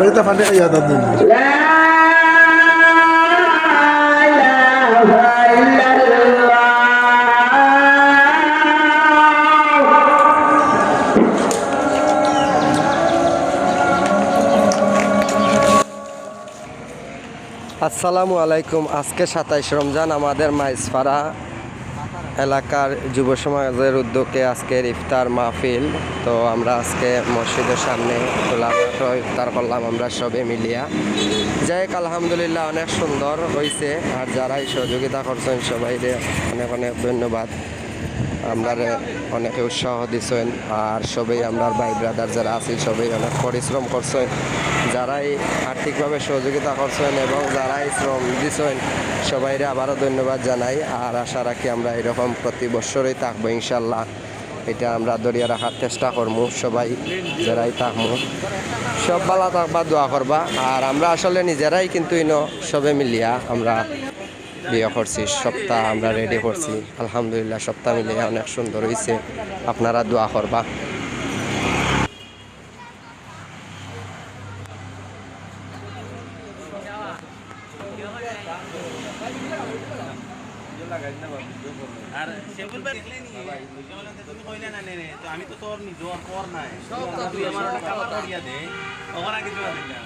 এটা পানি খাইয়া দাও দিন আসসালামু আলাইকুম। আজকে 27 রমজান আমাদের মাইজপাড়া এলাকার যুব সমাজের উদ্যোগে আজকের ইফতার মাহফিল। তো আমরা আজকে মসজিদের সামনে খোলা মাঠে ইফতার করলাম আমরা সবে মিলিয়া। যাই হোক আলহামদুলিল্লাহ অনেক সুন্দর হয়েছে। আর যারাই সহযোগিতা করছেন সবাইকে অনেক অনেক ধন্যবাদ। আমরা অনেকে উৎসাহ দিচ্ছেন আর সবাই আমরা ভাই ব্রাদার যারা আছি সবাই অনেক পরিশ্রম করছেন। যারাই আর্থিকভাবে সহযোগিতা করছেন এবং যারাই শ্রম দিচ্ছেন সবাইরে আবারও ধন্যবাদ জানাই। আর আশা রাখি আমরা এরকম প্রতি বছরই থাকবো ইনশাল্লাহ। এটা আমরা দরিয়া রাখার চেষ্টা করবো সবাই যারাই থাকবো। সব ভালো থাকবা, দোয়া করবা। আর আমরা আসলে নিজেরাই কিন্তু সবে মিলিয়া আমরা বিয়ে করছি, সপ্তাহ আমরা রেডি করছি আলহামদুলিল্লাহ। সপ্তাহ মিলিয়ে অনেক সুন্দর হয়েছে, আপনারা দোয়া করবা। আর সেগুলো দেখলে নি তুমি কইলে না নে তো আমি তো তোর নিজর কর নাই তুই আমার কালা করিয়া দে ওখানে কিছু আছে না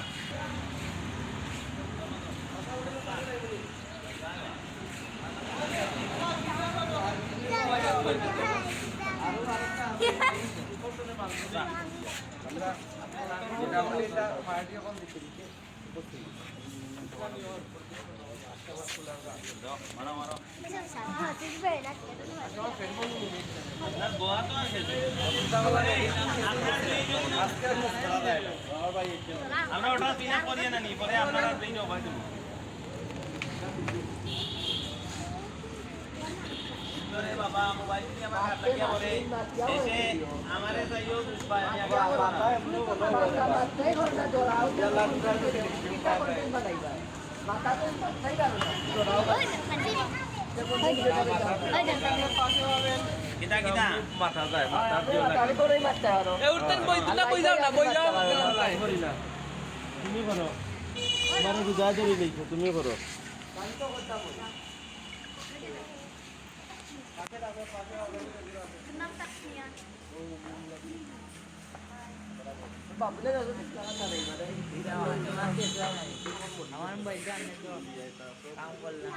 আমরা ওটা পিনা করিয়ে না নি পরে আপনারা প্লেনে ওভার দেব তোরে বাবা মোবাইল নিয়ে আমার হাত লাগিয়া বলে এসে আমারে চাইও ভাই আমি আগে kita kita mata যায় mata দিও না তারপরেই মারতে পারো এ উঠতেন বই তুলা বই যাও না বই যাও করি না তুমি করো আমারে বুঝা দেরি লিখো তুমি করো আমি তো করতে বলি পাশে রাখো নাম তাকনিয়া বাবুলে দাদু কাজ করে মানে আমার ভাই জানে তো কাম করলাম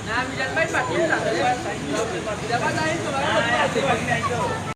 Nah, bisa main pakai lah. Dapat aja.